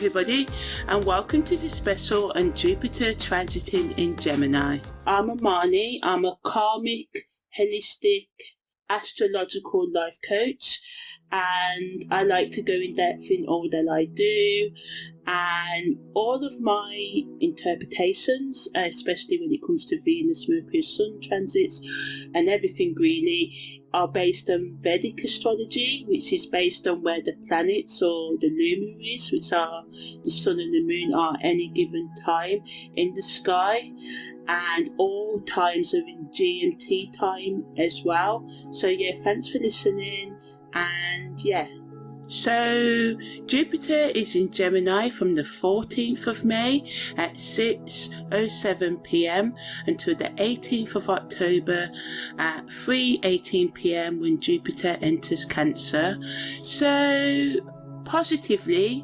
everybody, and welcome to the special on Jupiter transiting in Gemini. I'm Amani. I'm a karmic, holistic, astrological life coach, and I like to go in depth in all that I do, and all of my interpretations, especially when it comes to Venus, Mercury, Sun transits and everything really, are based on Vedic astrology, which is based on where the planets or the luminaries, which are the sun and the moon, are any given time in the sky, and all times are in GMT time as well. So yeah, thanks for listening, and yeah. So Jupiter is in Gemini from the 14th of May at 6:07 p.m. until the 18th of October at 3:18 p.m. when Jupiter enters Cancer. So positively,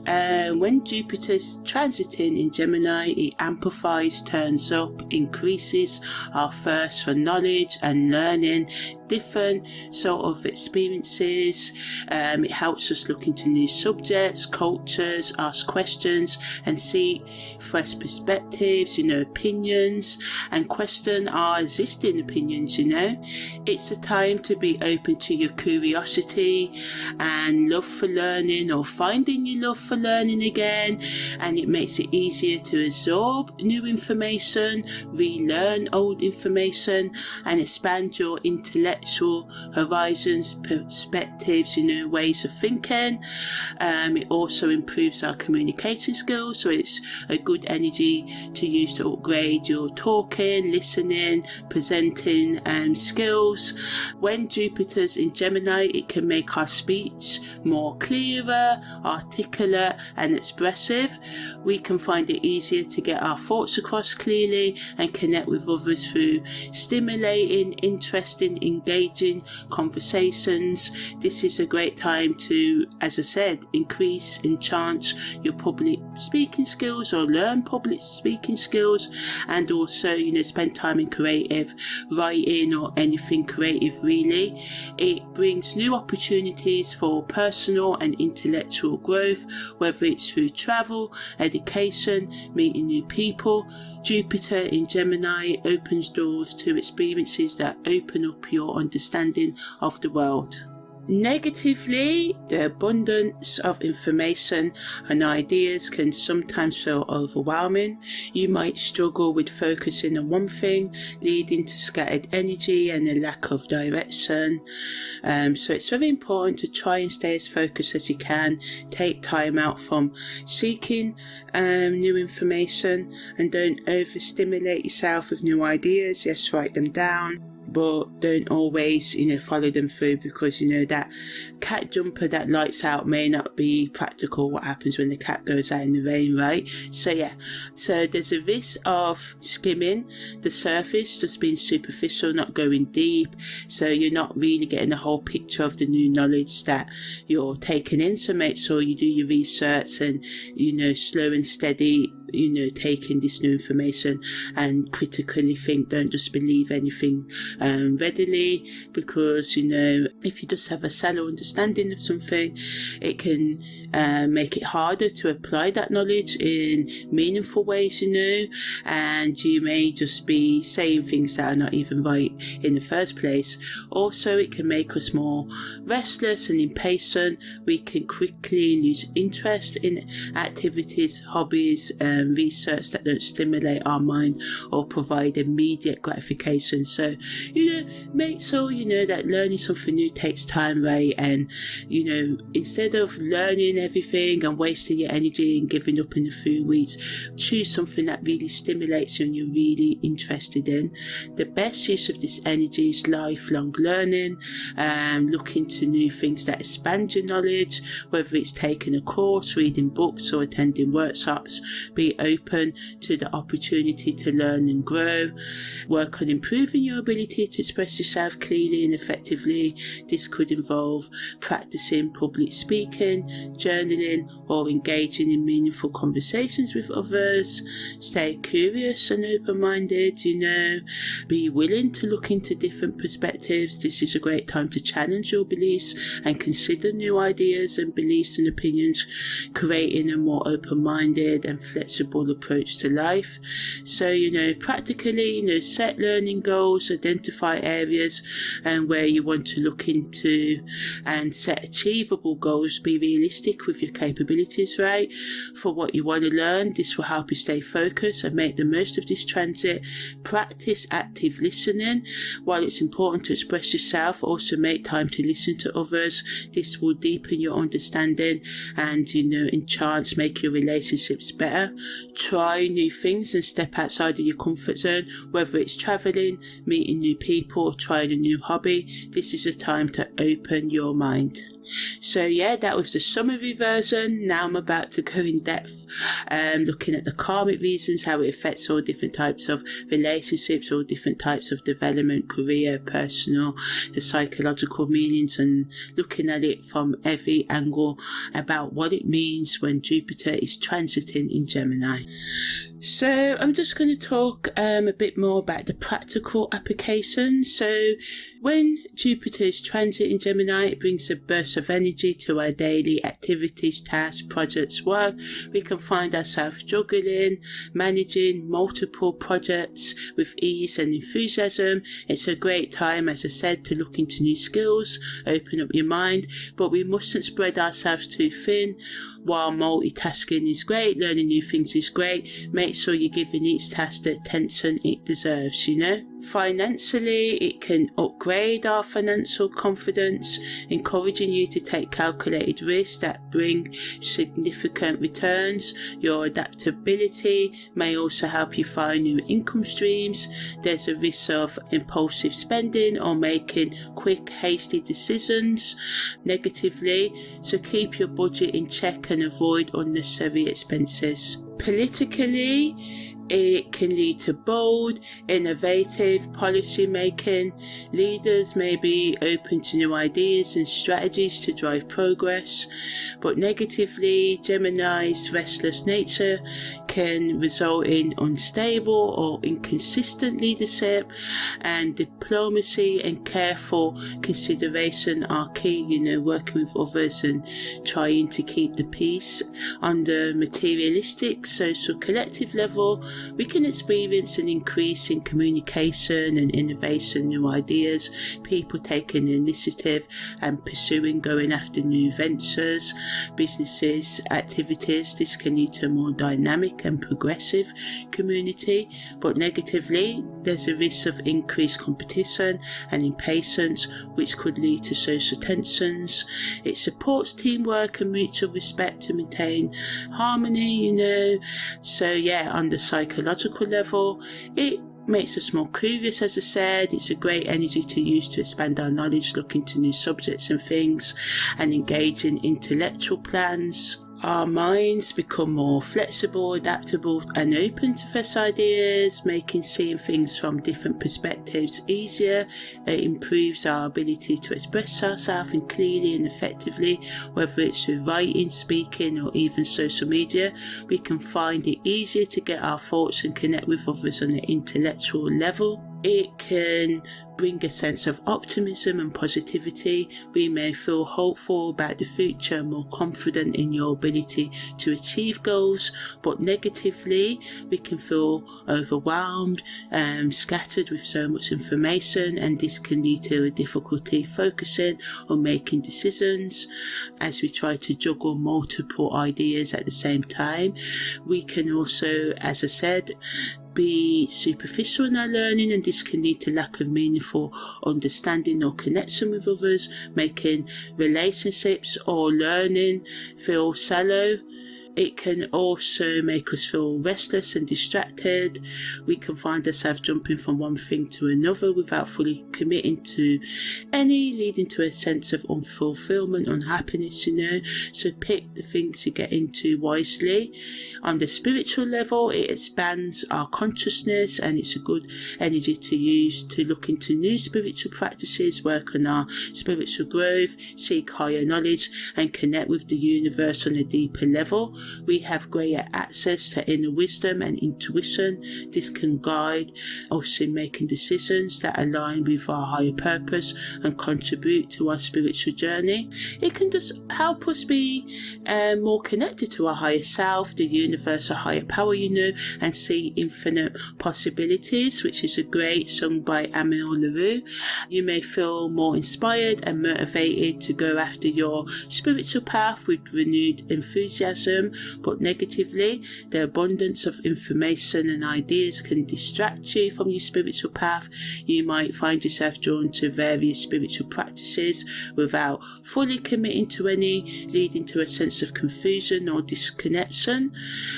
when Jupiter's transiting in Gemini, it amplifies, turns up, increases our thirst for knowledge and learning different sort of experiences. It helps us look into new subjects, cultures, ask questions and see fresh perspectives, opinions, and question our existing opinions. It's a time to be open to your curiosity and love for learning, or finding your love for learning again, and it makes it easier to absorb new information, relearn old information, and expand your intellectual horizons, perspectives, ways of thinking. It also improves our communication skills, so it's a good energy to use to upgrade your talking, listening, presenting skills. When Jupiter's in Gemini, it can make our speech more clearer, articulate and expressive. We can find it easier to get our thoughts across clearly and connect with others through stimulating, interesting, engaging conversations. This is a great time to, as I said, increase, enhance your public speaking skills or learn public speaking skills, and also, spend time in creative writing or anything creative really. It brings new opportunities for personal and intellectual growth, whether it's through travel, education, meeting new people. Jupiter in Gemini opens doors to experiences that open up your understanding of the world. Negatively, the abundance of information and ideas can sometimes feel overwhelming. You might struggle with focusing on one thing, leading to scattered energy and a lack of direction. So it's very important to try and stay as focused as you can. Take time out from seeking new information, and don't overstimulate yourself with new ideas. Yes, write them down, but don't always follow them through, because that cat jumper that lights out may not be practical. What happens when the cat goes out in the rain, right? So yeah, so there's a risk of skimming the surface, just being superficial, not going deep, so you're not really getting the whole picture of the new knowledge that you're taking in. So make sure you do your research and slow and steady taking this new information, and critically think. Don't just believe anything readily, because if you just have a shallow understanding of something, it can make it harder to apply that knowledge in meaningful ways, and you may just be saying things that are not even right in the first place. Also, it can make us more restless and impatient. We can quickly lose interest in activities, hobbies, research that don't stimulate our mind or provide immediate gratification. So make sure that learning something new takes time, right? And instead of learning everything and wasting your energy and giving up in a few weeks, choose something that really stimulates you and you're really interested in. The best use of this energy is lifelong learning, look into new things that expand your knowledge, whether it's taking a course, reading books, or attending workshops. Be be open to the opportunity to learn and grow. Work on improving your ability to express yourself clearly and effectively. This could involve practicing public speaking, journaling, or engaging in meaningful conversations with others. Stay curious and open-minded, be willing to look into different perspectives. This is a great time to challenge your beliefs and consider new ideas and beliefs and opinions, creating a more open-minded and flexible approach to life. So, practically, set learning goals, identify areas where you want to look into, and set achievable goals. Be realistic with your capabilities, right, for what you want to learn. This will help you stay focused and make the most of this transit. Practice active listening. While it's important to express yourself, also make time to listen to others. This will deepen your understanding and, in chance, make your relationships better. Try new things and step outside of your comfort zone, whether it's traveling, meeting new people, or trying a new hobby. This is a time to open your mind. So yeah, that was the summary version. Now I'm about to go in depth, looking at the karmic reasons, how it affects all different types of relationships, all different types of development, career, personal, the psychological meanings, and looking at it from every angle about what it means when Jupiter is transiting in Gemini. So I'm just going to talk a bit more about the practical application. So when Jupiter is transit in Gemini, it brings a burst of energy to our daily activities, tasks, projects, work. We can find ourselves juggling, managing multiple projects with ease and enthusiasm. It's a great time, as I said, to look into new skills, open up your mind, but we mustn't spread ourselves too thin. While multitasking is great, learning new things is great, make sure you're giving each task the attention it deserves, Financially, it can upgrade our financial confidence, encouraging you to take calculated risks that bring significant returns. Your adaptability may also help you find new income streams. There's a risk of impulsive spending or making quick, hasty decisions negatively, so keep your budget in check and avoid unnecessary expenses. Politically, it can lead to bold, innovative policy making. Leaders may be open to new ideas and strategies to drive progress, but negatively, Gemini's restless nature can result in unstable or inconsistent leadership, and diplomacy and careful consideration are key, working with others and trying to keep the peace. On the materialistic, social, collective level, we can experience an increase in communication and innovation, new ideas, people taking the initiative and pursuing, going after new ventures, businesses, activities. This can lead to a more dynamic and progressive community, but negatively, there's a risk of increased competition and impatience, which could lead to social tensions. It supports teamwork and mutual respect to maintain harmony, So yeah, on the psychological level, it makes us more curious, as I said. It's a great energy to use to expand our knowledge, look into new subjects and things, and engage in intellectual plans. Our minds become more flexible, adaptable, and open to fresh ideas, making seeing things from different perspectives easier. It improves our ability to express ourselves clearly and effectively, whether it's through writing, speaking, or even social media. We can find it easier to get our thoughts and connect with others on an intellectual level. It can bring a sense of optimism and positivity. We may feel hopeful about the future, more confident in your ability to achieve goals, but negatively, we can feel overwhelmed, scattered with so much information, and this can lead to a difficulty focusing or making decisions as we try to juggle multiple ideas at the same time. We can also, as I said, be superficial in our learning, and this can lead to lack of meaningful understanding or connection with others, making relationships or learning feel shallow. It can also make us feel restless and distracted. We can find ourselves jumping from one thing to another without fully committing to any, leading to a sense of unfulfillment, unhappiness, So pick the things you get into wisely. On the spiritual level, it expands our consciousness, and it's a good energy to use to look into new spiritual practices, work on our spiritual growth, seek higher knowledge, and connect with the universe on a deeper level. We have greater access to inner wisdom and intuition. This can guide us in making decisions that align with our higher purpose and contribute to our spiritual journey. It can just help us be more connected to our higher self, the universe, a higher power, and see infinite possibilities, which is a great song by Emile LaRue. You may feel more inspired and motivated to go after your spiritual path with renewed enthusiasm, but negatively, the abundance of information and ideas can distract you from your spiritual path. You might find yourself drawn to various spiritual practices without fully committing to any, leading to a sense of confusion or disconnection.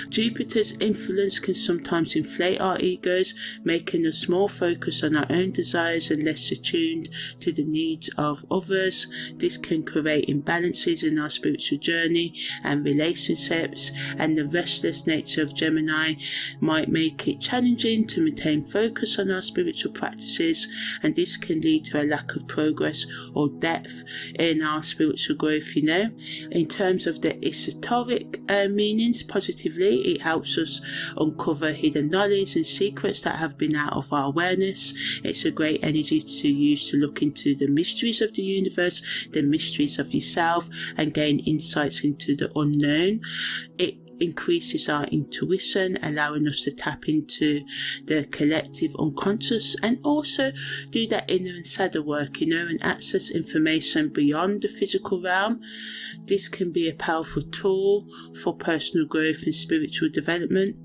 Jupiter's influence can sometimes inflate our egos, making us more focused on our own desires and less attuned to the needs of others. This can create imbalances in our spiritual journey and relationships, and the restless nature of Gemini might make it challenging to maintain focus on our spiritual practices, and this can lead to a lack of progress or depth in our spiritual growth. In terms of the esoteric meanings, positively, it helps us uncover hidden knowledge and secrets that have been out of our awareness. It's a great energy to use to look into the mysteries of the universe, the mysteries of yourself, and gain insights into the unknown. It increases our intuition, allowing us to tap into the collective unconscious and also do that inner and shadow work, and access information beyond the physical realm. This can be a powerful tool for personal growth and spiritual development.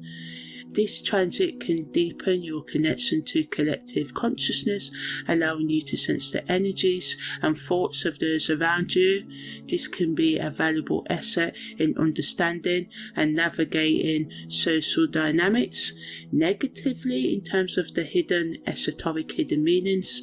This transit can deepen your connection to collective consciousness, allowing you to sense the energies and thoughts of those around you. This can be a valuable asset in understanding and navigating social dynamics. Negatively, in terms of the esoteric hidden meanings,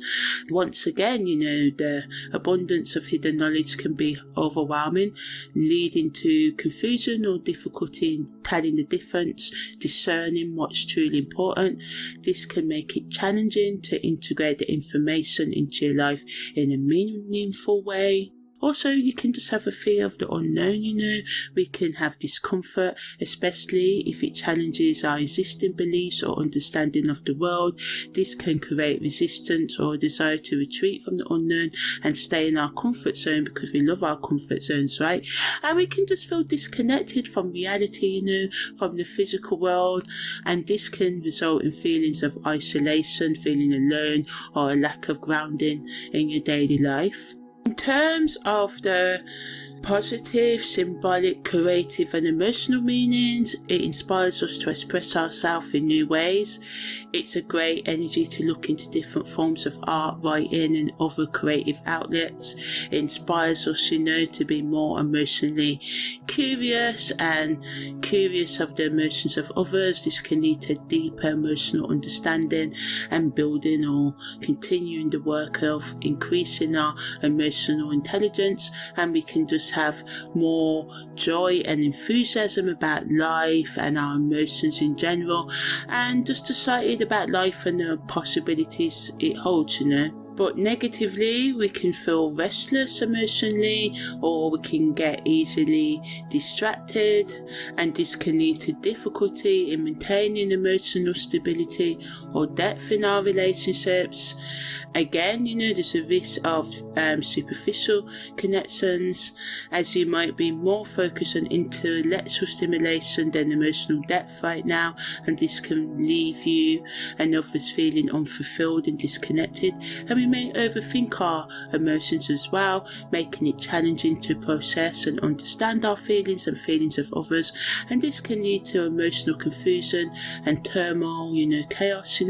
once again, the abundance of hidden knowledge can be overwhelming, leading to confusion or difficulty in telling the difference, discerning what's truly important. This can make it challenging to integrate the information into your life in a meaningful way. Also, you can just have a fear of the unknown, We can have discomfort, especially if it challenges our existing beliefs or understanding of the world. This can create resistance or a desire to retreat from the unknown and stay in our comfort zone, because we love our comfort zones, right? And we can just feel disconnected from reality, from the physical world. And this can result in feelings of isolation, feeling alone, or a lack of grounding in your daily life. In terms of the positive, symbolic, creative and emotional meanings, it inspires us to express ourselves in new ways. It's a great energy to look into different forms of art, writing and other creative outlets. It inspires us, to be more emotionally curious and curious of the emotions of others. This can lead to deeper emotional understanding and building or continuing the work of increasing our emotional intelligence, and we can just have more joy and enthusiasm about life and our emotions in general, and just excited about life and the possibilities it holds, But negatively, we can feel restless emotionally, or we can get easily distracted, and this can lead to difficulty in maintaining emotional stability or depth in our relationships. Again, there's a risk of superficial connections, as you might be more focused on intellectual stimulation than emotional depth right now, and this can leave you and others feeling unfulfilled and disconnected. And we we may overthink our emotions as well, making it challenging to process and understand our feelings and feelings of others, and this can lead to emotional confusion and turmoil, chaos,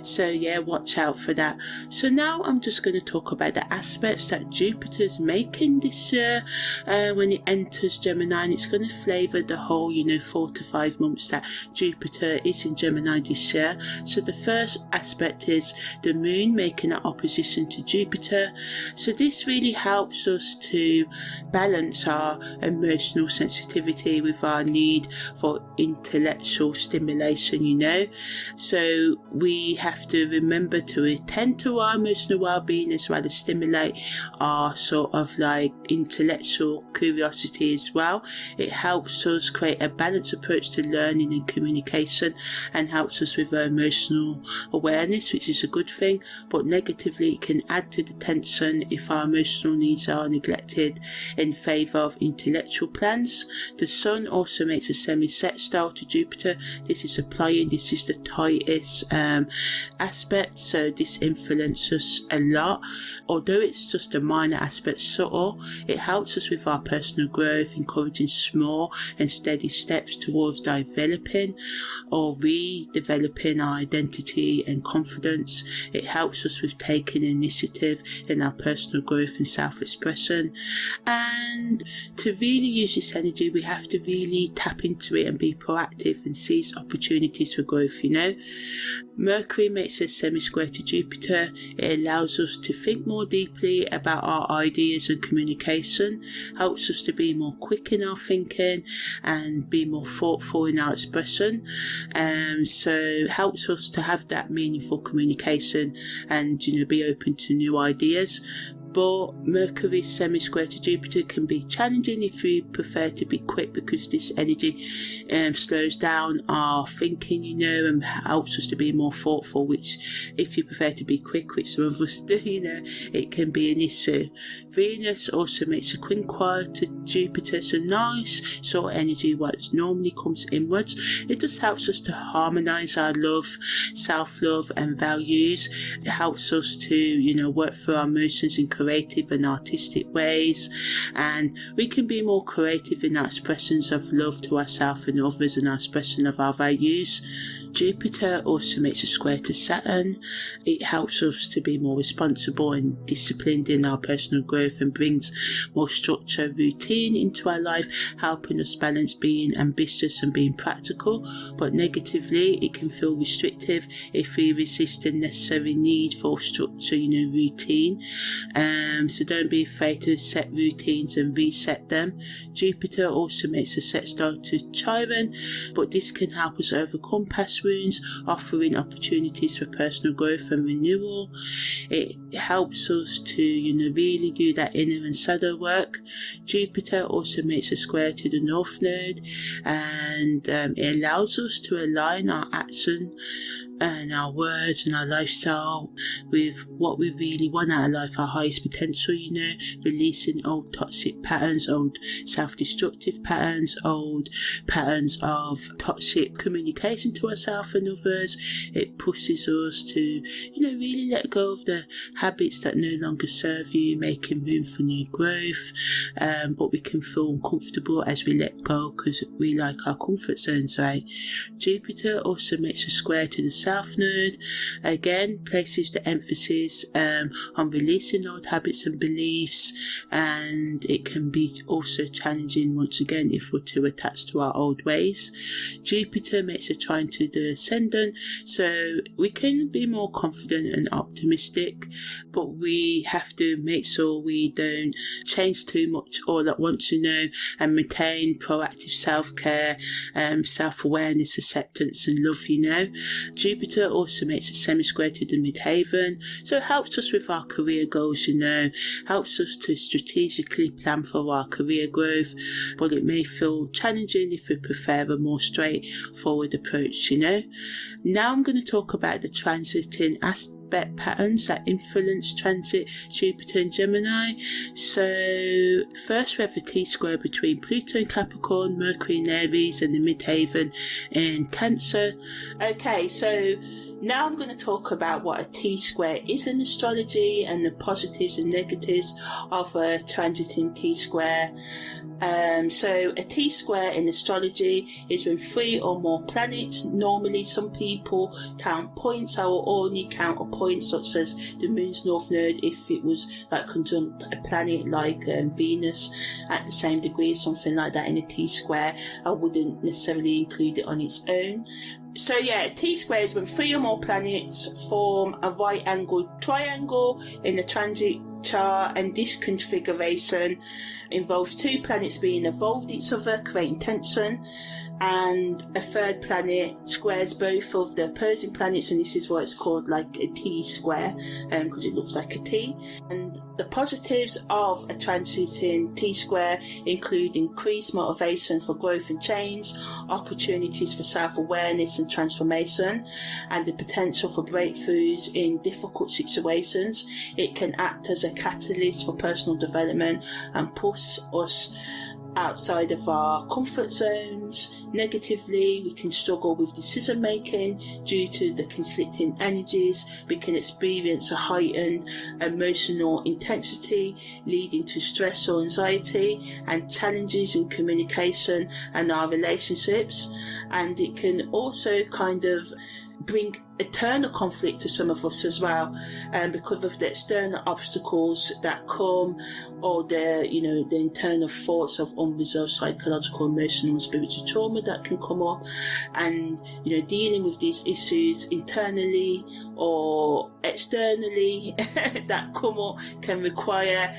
so yeah, watch out for that. So now I'm just going to talk about the aspects that Jupiter's making this year when it enters Gemini, and it's going to flavour the whole 4 to 5 months that Jupiter is in Gemini this year. So the first aspect is the moon making an opposition to Jupiter. So this really helps us to balance our emotional sensitivity with our need for intellectual stimulation, so we have to remember to attend to our emotional well-being as well as stimulate our sort of like intellectual curiosity as well. It helps us create a balanced approach to learning and communication, and helps us with our emotional awareness, which is a good thing, but negatively it can add to the tension if our emotional needs are neglected in favour of intellectual plans. The sun also makes a semi-sextile to Jupiter. This is the tightest aspect, so this influences a lot. Although it's just a minor aspect, subtle, it helps us with our personal growth, encouraging small and steady steps towards developing or redeveloping our identity and confidence. It helps us with taking initiative in our personal growth and self-expression. And to really use this energy, we have to really tap into it and be proactive and seize opportunities for growth, Mercury makes a semi-square to Jupiter. It allows us to think more deeply about our ideas and communication, helps us to be more quick in our thinking and be more thoughtful in our expression. So helps us to have that meaningful communication and be open to new ideas. But Mercury's semi-square to Jupiter can be challenging if we prefer to be quick, because this energy slows down our thinking, and helps us to be more thoughtful, which if you prefer to be quick, which some of us do, it can be an issue. Venus also makes a quinquire to Jupiter, so nice sort of energy what normally comes inwards. It just helps us to harmonise our love, self-love and values. It helps us to, work through our emotions in creative and artistic ways, and we can be more creative in our expressions of love to ourselves and others and our expression of our values. Jupiter also makes a square to Saturn. It helps us to be more responsible and disciplined in our personal growth and brings more structure, routine into our life, helping us balance being ambitious and being practical. But negatively, it can feel restrictive if we resist the necessary need for structure, routine. So don't be afraid to set routines and reset them. Jupiter also makes a sextile to Chiron, but this can help us overcome past wounds, offering opportunities for personal growth and renewal. It helps us to, really do that inner and shadow work. Jupiter also makes a square to the North Node, and it allows us to align our action and our words and our lifestyle with what we really want out of life, our highest potential, releasing old toxic patterns, old self-destructive patterns, old patterns of toxic communication to ourselves and others. It pushes us to, really let go of the habits that no longer serve you, making room for new growth. But we can feel uncomfortable as we let go because we like our comfort zones, right? Jupiter also makes a square to the South Node, again places the emphasis on releasing old habits and beliefs, and it can be also challenging once again if we're too attached to our old ways. Jupiter makes a trine to the Ascendant, so we can be more confident and optimistic, but we have to make sure we don't change too much all at once, and maintain proactive self-care, self-awareness, acceptance and love, Jupiter also makes a semi-square to the midheaven, so it helps us with our career goals, helps us to strategically plan for our career growth, but it may feel challenging if we prefer a more straightforward approach, Now I'm going to talk about the transiting aspect patterns that influence transit Jupiter and Gemini. So first we have the T-square between Pluto and Capricorn, Mercury in Aries and the midheaven in Cancer. Okay, so Now I'm going to talk about what a T-square is in astrology and the positives and negatives of a transiting T-square. So a T-square in astrology is when 3 or more planets, normally some people count points. I will only count a point such as the moon's north node if it was like conjunct a planet like Venus at the same degree, something like that in a T-square. I wouldn't necessarily include it on its own. So yeah, a T-square is when 3 or more planets form a right-angled triangle in a transit chart, and this configuration involves 2 planets being involved each other, creating tension, and a third planet squares both of the opposing planets, and this is why it's called like a T-square, because it looks like a T. And the positives of a transiting T-square include increased motivation for growth and change, opportunities for self-awareness and transformation, and the potential for breakthroughs in difficult situations. It can act as a catalyst for personal development and push us outside of our comfort zones. Negatively, we can struggle with decision making due to the conflicting energies. We can experience a heightened emotional intensity, leading to stress or anxiety and challenges in communication and our relationships. And it can also kind of bring eternal conflict to some of us as well, because of the external obstacles that come, or the internal thoughts of unresolved psychological, emotional and spiritual trauma that can come up. And dealing with these issues internally or externally that come up can require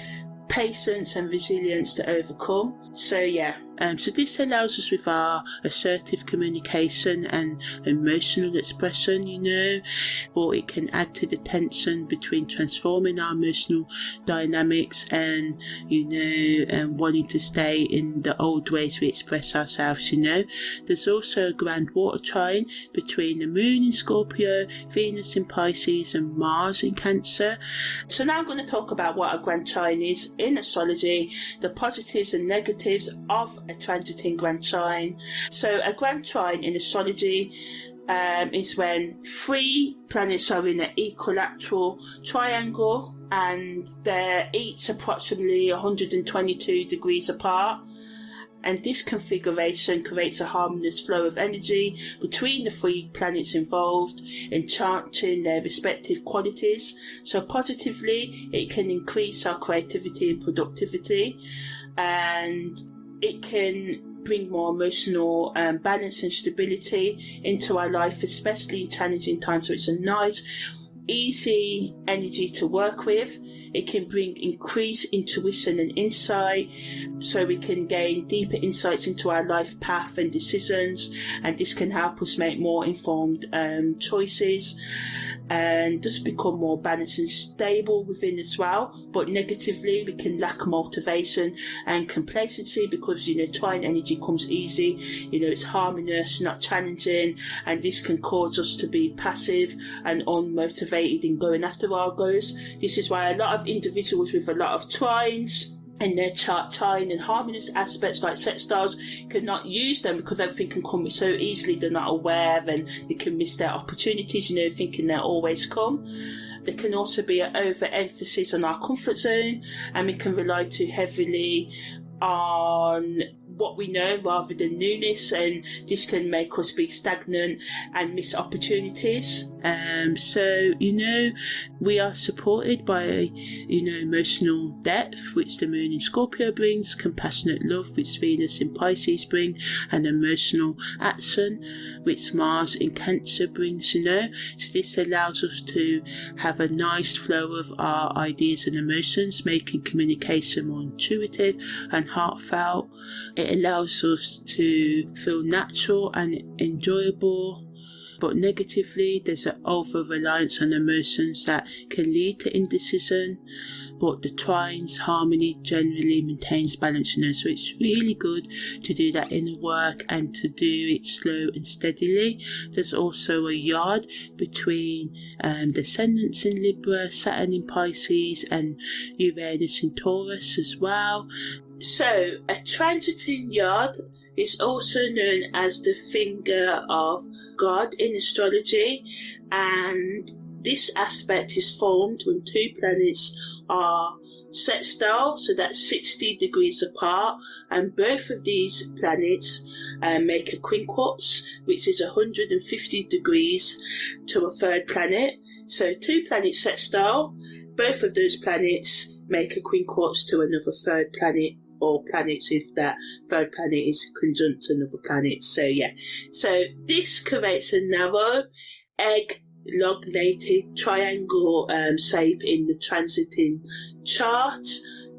patience and resilience to overcome. So yeah, so this allows us with our assertive communication and emotional expression, or it can add to the tension between transforming our emotional dynamics and, and wanting to stay in the old ways we express ourselves, There's also a grand water trine between the moon in Scorpio, Venus in Pisces and Mars in Cancer. So now I'm going to talk about what a grand trine is in astrology, the positives and negatives of a transiting grand trine. So a grand trine in astrology is when 3 planets are in an equilateral triangle and they're each approximately 122 degrees apart. And this configuration creates a harmonious flow of energy between the 3 planets involved, enchanting their respective qualities. So positively, it can increase our creativity and productivity, and it can bring more emotional balance and stability into our life, especially in challenging times. So it's a nice, easy energy to work with. It can bring increased intuition and insight, so we can gain deeper insights into our life path and decisions, and this can help us make more informed choices and just become more balanced and stable within as well. But negatively, we can lack motivation and complacency because trine energy comes easy, it's harmonious, not challenging, and this can cause us to be passive and unmotivated in going after our goals. This is why a lot of individuals with a lot of trines in their chart, trine and harmonious aspects like sextiles cannot use them because everything can come so easily. They're not aware and they can miss their opportunities, thinking they'll always come. There can also be an overemphasis on our comfort zone, and we can rely too heavily on what we know rather than newness, and this can make us be stagnant and miss opportunities. So we are supported by emotional depth, which the moon in Scorpio brings, compassionate love, which Venus in Pisces bring, and emotional action, which Mars in Cancer brings. So this allows us to have a nice flow of our ideas and emotions, making communication more intuitive and heartfelt. It allows us to feel natural and enjoyable. But negatively, there's an over-reliance on emotions that can lead to indecision. But the trine's harmony generally maintains balance, so it's really good to do that inner work and to do it slow and steadily. There's also a yard between the ascendants in Libra, Saturn in Pisces and Uranus in Taurus as well. So a transiting yard It's also known as the finger of God in astrology, and this aspect is formed when two planets are sextile, so that's 60 degrees apart, and both of these planets make a quincunx, which is 150 degrees to a third planet. So two planets sextile, both of those planets make a quincunx to another third planet, or planets if that third planet is conjunct to another planet. So yeah, so this creates a narrow egg-elongated triangle shape in the transiting chart,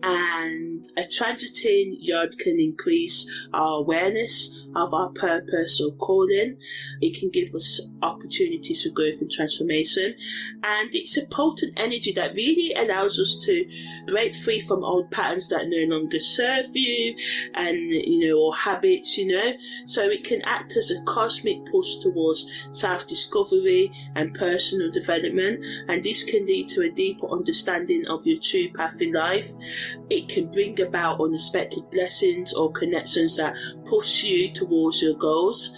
and a transiting yod can increase our awareness of our purpose or calling. It can give us opportunities for growth and transformation, and it's a potent energy that really allows us to break free from old patterns that no longer serve you, and or habits, so it can act as a cosmic push towards self-discovery and personal development, and this can lead to a deeper understanding of your true path in life. It can bring about unexpected blessings or connections that push you towards your goals.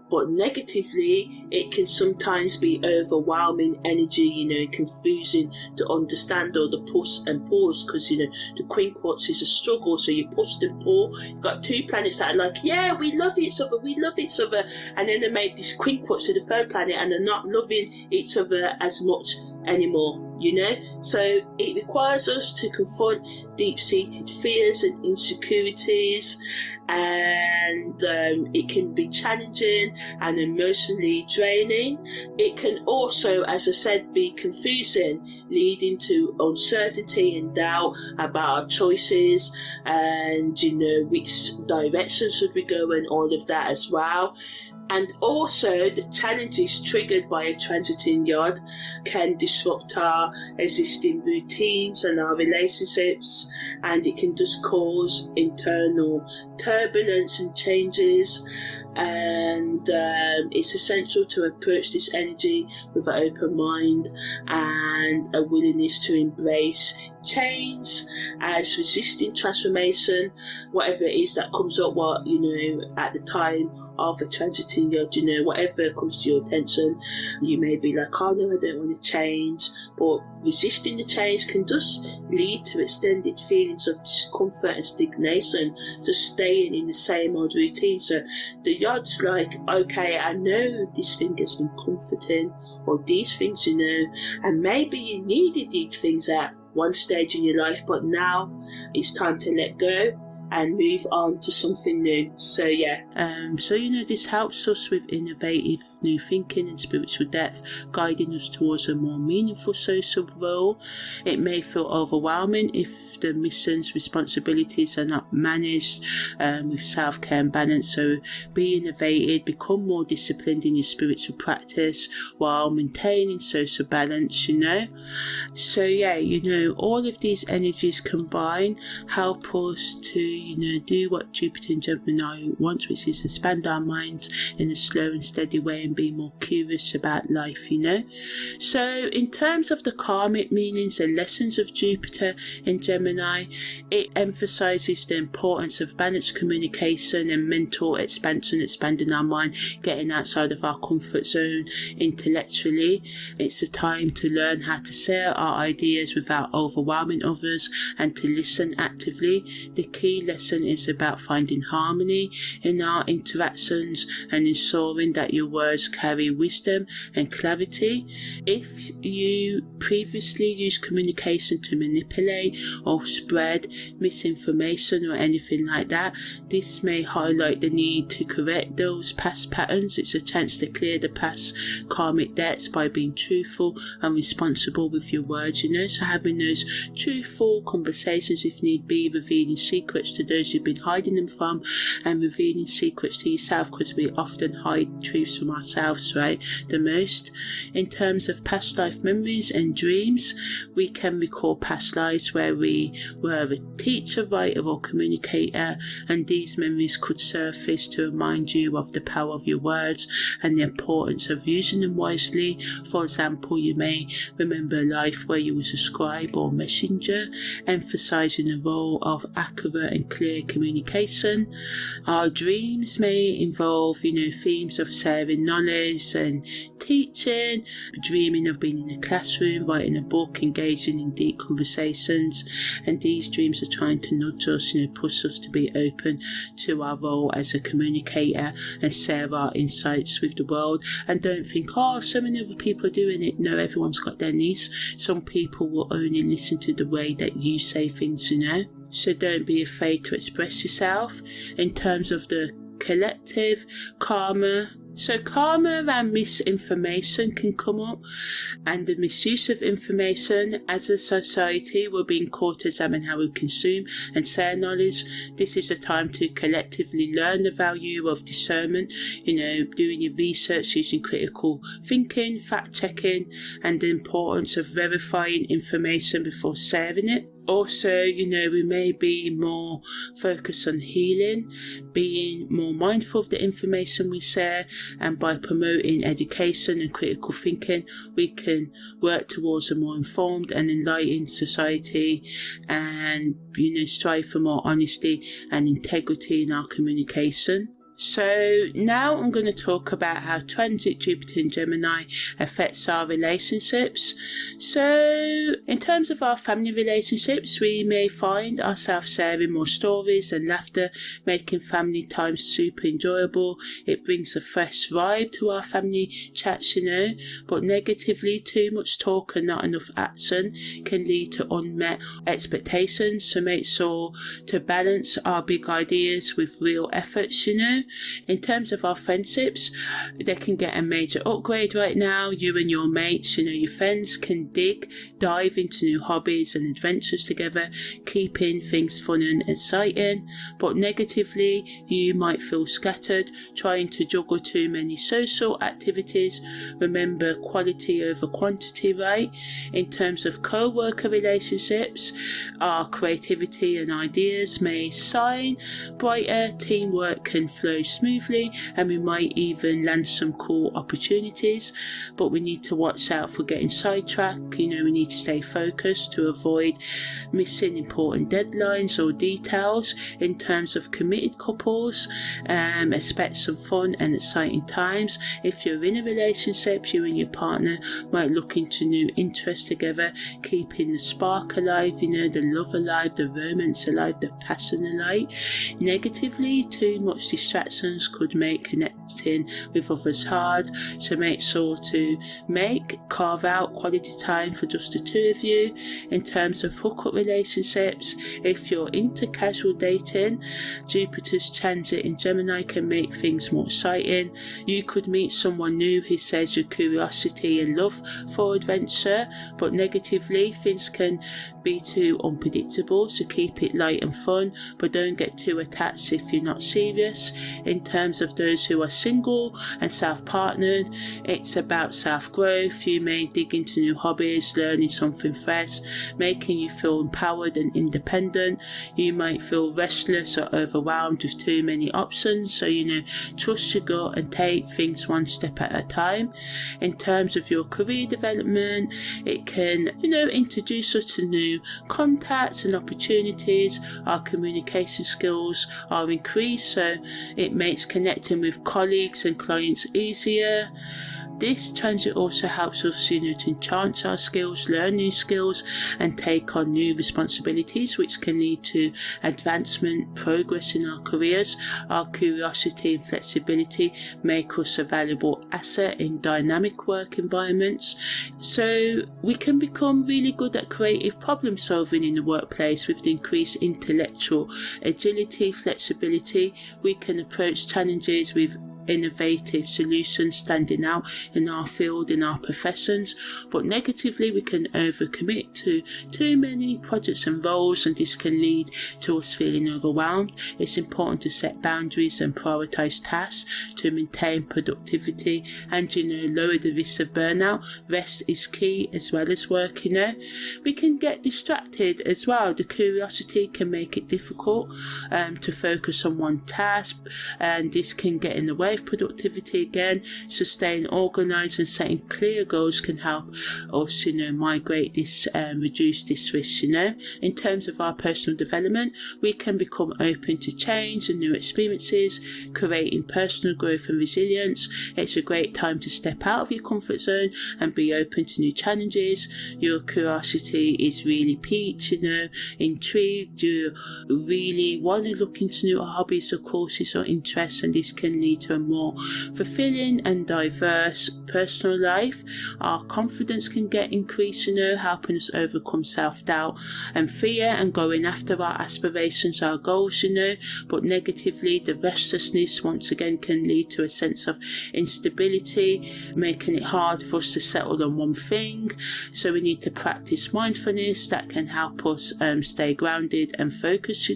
But negatively, it can sometimes be overwhelming energy, and confusing to understand all the push and pulls, because, the quincunx is a struggle, so you push and pull. You've got two planets that are like, yeah, we love each other, and then they make this quincunx to the third planet, and they're not loving each other as much anymore, So it requires us to confront deep-seated fears and insecurities, and it can be challenging and emotionally draining. It can also, as I said, be confusing, leading to uncertainty and doubt about our choices, and which direction should we go, and all of that as well. And also, the challenges triggered by a transiting yod can disrupt our existing routines and our relationships, and it can just cause internal turbulence and changes. And it's essential to approach this energy with an open mind and a willingness to embrace change as resisting transformation, whatever it is that comes up, at the time of a transiting yod, whatever comes to your attention. You may be like, oh no, I don't want to change, but resisting the change can just lead to extended feelings of discomfort and stagnation, just staying in the same old routine. So the yod's like, okay, I know this thing has been comforting, or these things, and maybe you needed these things at one stage in your life, but now it's time to let go and move on to something new. So yeah, this helps us with innovative new thinking and spiritual depth, guiding us towards a more meaningful social role. It may feel overwhelming if the mission's responsibilities are not managed with self-care and balance, so be innovative, become more disciplined in your spiritual practice while maintaining social balance, So yeah, all of these energies combined help us to do what Jupiter and Gemini wants, which is expand our minds in a slow and steady way and be more curious about life, So in terms of the karmic meanings and lessons of Jupiter in Gemini, it emphasizes the importance of balanced communication and mental expansion, expanding our mind, getting outside of our comfort zone intellectually. It's a time to learn how to share our ideas without overwhelming others and to listen actively. The key lesson is about finding harmony in our interactions and ensuring that your words carry wisdom and clarity. If you previously used communication to manipulate or spread misinformation or anything like that, this may highlight the need to correct those past patterns. It's a chance to clear the past karmic debts by being truthful and responsible with your words, so having those truthful conversations if need be, revealing secrets to those you've been hiding them from, and revealing secrets to yourself, because we often hide truths from ourselves, right, the most. In terms of past life memories and dreams, we can recall past lives where we were a teacher, writer or communicator, and these memories could surface to remind you of the power of your words and the importance of using them wisely. For example, you may remember a life where you was a scribe or messenger, emphasizing the role of accurate and and clear communication. Our dreams may involve, themes of sharing knowledge and teaching, dreaming of being in a classroom, writing a book, engaging in deep conversations, and these dreams are trying to nudge us, push us to be open to our role as a communicator and share our insights with the world. And don't think, oh, so many other people are doing it. No, everyone's got their niche. Some people will only listen to the way that you say things, So don't be afraid to express yourself. In terms of the collective, karma. So karma around misinformation can come up, and the misuse of information. As a society, we're being caught to examine how we consume and share knowledge. This is a time to collectively learn the value of discernment, doing your research, using critical thinking, fact-checking, and the importance of verifying information before sharing it. Also, we may be more focused on healing, being more mindful of the information we share, and by promoting education and critical thinking, we can work towards a more informed and enlightened society and, strive for more honesty and integrity in our communication. So now I'm going to talk about how transit Jupiter in Gemini affects our relationships. So in terms of our family relationships, we may find ourselves sharing more stories and laughter, making family time super enjoyable. It brings a fresh vibe to our family chats, but negatively, too much talk and not enough action can lead to unmet expectations. So make sure to balance our big ideas with real efforts, In terms of our friendships, they can get a major upgrade right now. You and your mates, your friends can dive into new hobbies and adventures together, keeping things fun and exciting. But negatively, you might feel scattered, trying to juggle too many social activities. Remember quality over quantity, right? In terms of co-worker relationships, our creativity and ideas may shine brighter, teamwork can flow smoothly, and we might even land some cool opportunities. But we need to watch out for getting sidetracked. We need to stay focused to avoid missing important deadlines or details. In terms of committed couples, expect some fun and exciting times. If you're in a relationship, you and your partner might look into new interests together, keeping the spark alive, the love alive, the romance alive, the passion alive. Negatively, too much distractions could make connecting with others hard, so make sure to carve out quality time for just the two of you. In terms of hookup relationships, if you're into casual dating, Jupiter's transit in Gemini can make things more exciting. You could meet someone new who shares your curiosity and love for adventure, but negatively, things can be too unpredictable, so keep it light and fun, but don't get too attached if you're not serious. In terms of those who are single and self-partnered, it's about self-growth. You may dig into new hobbies, learning something fresh, making you feel empowered and independent. You might feel restless or overwhelmed with too many options, so trust your gut and take things one step at a time. In terms of your career development, it can introduce us to new contacts and opportunities. Our communication skills are increased, so it makes connecting with colleagues and clients easier. This transit also helps us, to enhance our skills, learn new skills, and take on new responsibilities, which can lead to advancement, progress in our careers. Our curiosity and flexibility make us a valuable asset in dynamic work environments. So we can become really good at creative problem solving in the workplace. With the increased intellectual agility, flexibility, we can approach challenges with innovative solutions, standing out in our field, in our professions. But negatively, we can overcommit to too many projects and roles, and this can lead to us feeling overwhelmed. It's important to set boundaries and prioritize tasks to maintain productivity and lower the risk of burnout. Rest is key as well as work. We can get distracted as well. The curiosity can make it difficult to focus on one task, and this can get in the way life. Productivity again, staying organised and setting clear goals can help us, migrate this and reduce this risk, In terms of our personal development, we can become open to change and new experiences, creating personal growth and resilience. It's a great time to step out of your comfort zone and be open to new challenges. Your curiosity is really piqued, intrigued. You really want to look into new hobbies or courses or interests, and this can lead to a more fulfilling and diverse personal life. Our confidence can get increased, helping us overcome self-doubt and fear and going after our aspirations, our goals, but negatively, the restlessness once again can lead to a sense of instability, making it hard for us to settle on one thing. So we need to practice mindfulness that can help us stay grounded and focused,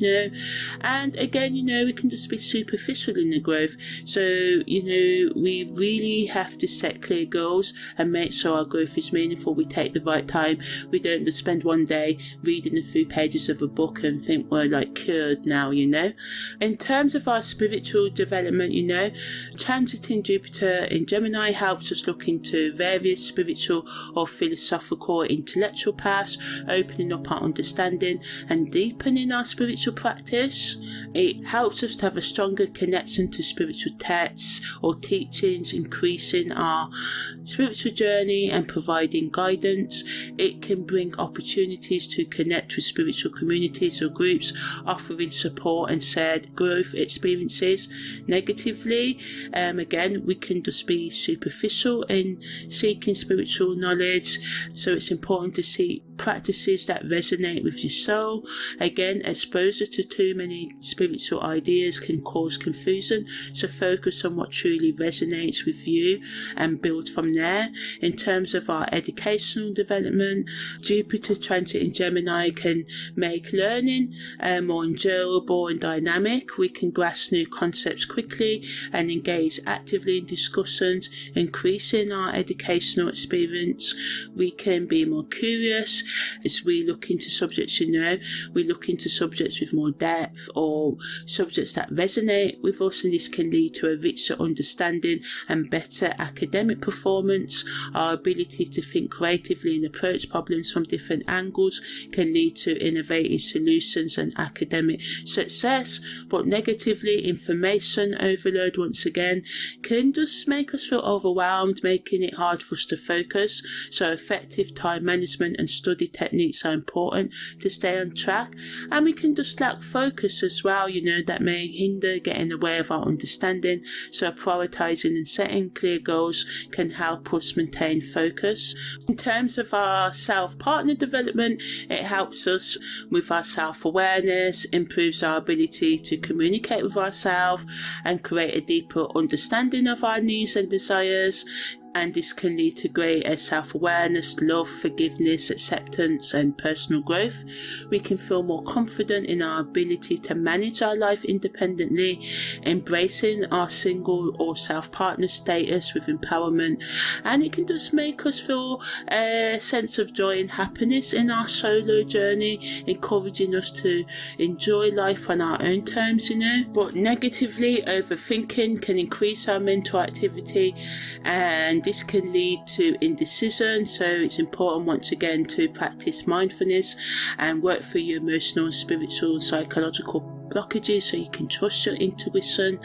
and again, we can just be superficial in the growth. So, we really have to set clear goals and make sure our growth is meaningful. We take the right time. We don't just spend one day reading a few pages of a book and think we're like cured now, In terms of our spiritual development, transiting Jupiter in Gemini helps us look into various spiritual or philosophical or intellectual paths, opening up our understanding and deepening our spiritual practice. It helps us to have a stronger connection to spiritual texts or teachings, increasing our spiritual journey and providing guidance. It can bring opportunities to connect with spiritual communities or groups, offering support and shared growth experiences. Negatively, again, we can just be superficial in seeking spiritual knowledge, so it's important to seek practices that resonate with your soul. Again, exposure to too many spiritual ideas can cause confusion, so focus on what truly resonates with you and build from there. In terms of our educational development, Jupiter transit in Gemini can make learning more enjoyable and dynamic. We can grasp new concepts quickly and engage actively in discussions, increasing our educational experience. We can be more curious as we look into subjects, we look into subjects with more depth or subjects that resonate with us, and this can lead to a richer understanding and better academic performance. Our ability to think creatively and approach problems from different angles can lead to innovative solutions and academic success. But negatively, information overload once again can just make us feel overwhelmed, making it hard for us to focus. So effective time management and study techniques are important to stay on track, and we can just lack focus as well, that may hinder getting in the way of our understanding. So prioritizing and setting clear goals can help us maintain focus. In terms of our self-partner development, it helps us with our self-awareness, improves our ability to communicate with ourselves and create a deeper understanding of our needs and desires. And this can lead to greater self-awareness, love, forgiveness, acceptance and personal growth. We can feel more confident in our ability to manage our life independently, embracing our single or self-partner status with empowerment, and it can just make us feel a sense of joy and happiness in our solo journey, encouraging us to enjoy life on our own terms, But negatively, overthinking can increase our mental activity, and this can lead to indecision. So it's important once again to practice mindfulness and work through your emotional, spiritual, psychological blockages so you can trust your intuition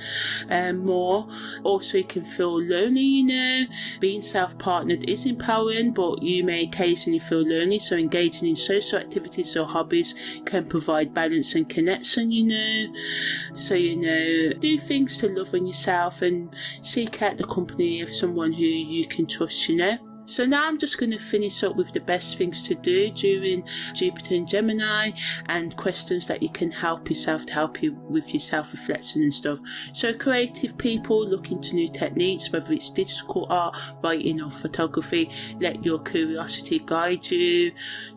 more. Also, you can feel lonely, being self-partnered is empowering, but you may occasionally feel lonely, so engaging in social activities or hobbies can provide balance and connection, so do things to love on yourself and seek out the company of someone who you can trust. So now I'm just going to finish up with the best things to do during Jupiter in Gemini and questions that you can help yourself to help you with your self-reflection and stuff. So creative people, look into new techniques, whether it's digital art, writing or photography. Let your curiosity guide you.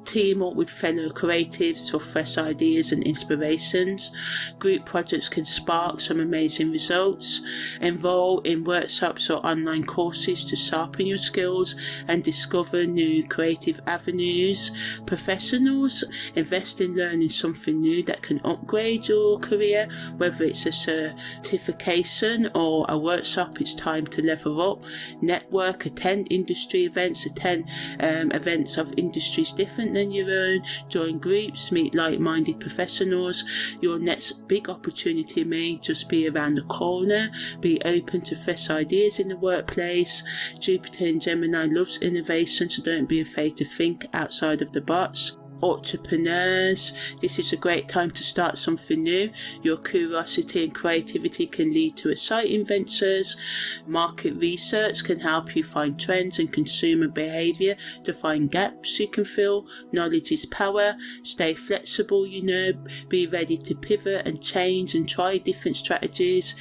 Team up with fellow creatives for fresh ideas and inspirations. Group projects can spark some amazing results. Enroll in workshops or online courses to sharpen your skills and discover new creative avenues. Professionals, invest in learning something new that can upgrade your career, whether it's a certification or a workshop. It's time to level up. Network, attend industry events, attend events of industries different than your own, join groups, meet like-minded professionals. Your next big opportunity may just be around the corner. Be open to fresh ideas in the workplace. Jupiter in Gemini loves innovation, so don't be afraid to think outside of the box. Entrepreneurs, this is a great time to start something new. Your curiosity and creativity can lead to exciting ventures. Market research can help you find trends and consumer behaviour to find gaps you can fill. Knowledge is power. Stay flexible, be ready to pivot and change and try different strategies.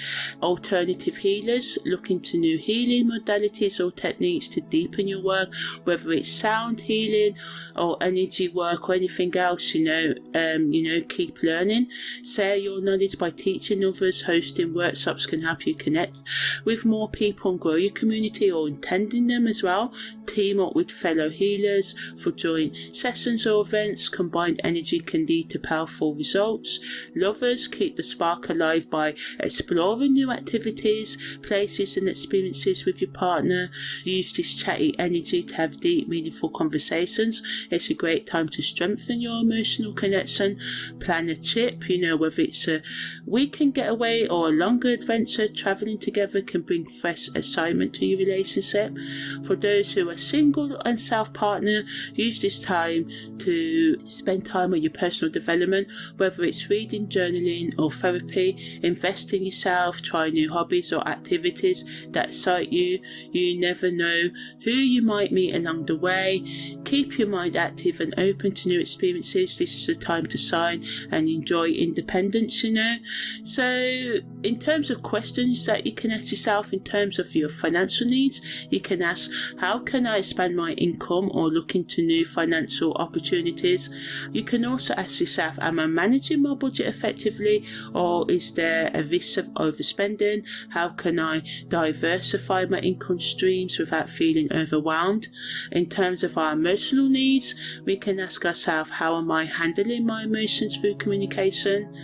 Alternative healers, look into new healing modalities or techniques to deepen your work, whether it's sound healing or energy work or anything else. Keep learning. Share your knowledge by teaching others. Hosting workshops can help you connect with more people and grow your community, or attending them as well. Team up with fellow healers for joint sessions or events. Combined energy can lead to powerful results. Lovers, keep the spark alive by exploring new activities, places and experiences with your partner. Use this chatty energy to have deep, meaningful conversations. It's a great time to strengthen your emotional connection. Plan a trip, whether it's a weekend getaway or a longer adventure. Travelling together can bring fresh excitement to your relationship. For those who are single and self-partner, use this time to spend time on your personal development, whether it's reading, journaling or therapy. Invest in yourself, try new hobbies or activities that excite you. You never know who you might meet along the way. Keep your mind active and open to new experiences. This is a time to shine and enjoy independence, So in terms of questions that you can ask yourself in terms of your financial needs, you can ask, how can I expand my income or look into new financial opportunities? You can also ask yourself, am I managing my budget effectively, or is there a risk of overspending? How can I diversify my income streams without feeling overwhelmed? In terms of our emotional needs, we can ask ourselves, how am I handling my emotions through communication?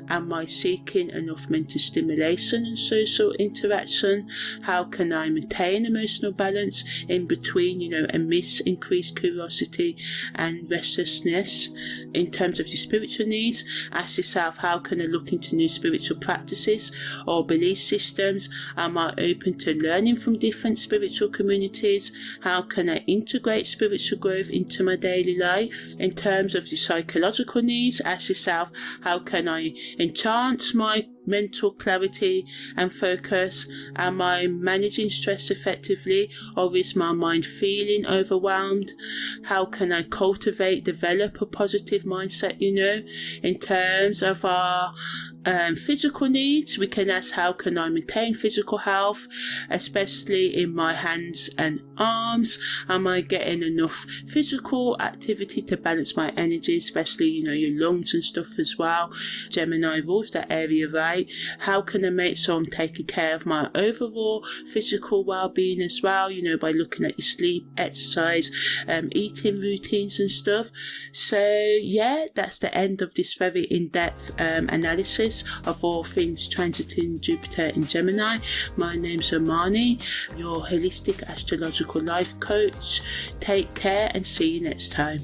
Am I seeking enough mental stimulation and social interaction? How can I maintain emotional balance in between, amidst increased curiosity and restlessness? In terms of your spiritual needs, ask yourself, how can I look into new spiritual practices or belief systems? Am I open to learning from different spiritual communities? How can I integrate spiritual growth into my daily life? In terms of your psychological needs, ask yourself, how can I enhance my mental clarity and focus? Am I managing stress effectively, or is my mind feeling overwhelmed? How can I develop a positive mindset? In terms of our physical needs, we can ask, how can I maintain physical health, especially in my hands and arms? Am I getting enough physical activity to balance my energy, especially your lungs and stuff as well? Gemini rules that area, right? How can I make sure I'm taking care of my overall physical well-being as well, by looking at your sleep, exercise, eating routines and stuff? So yeah, that's the end of this very in-depth analysis of all things transiting Jupiter in Gemini. My name's Amani, your holistic astrological life coach. Take care and see you next time.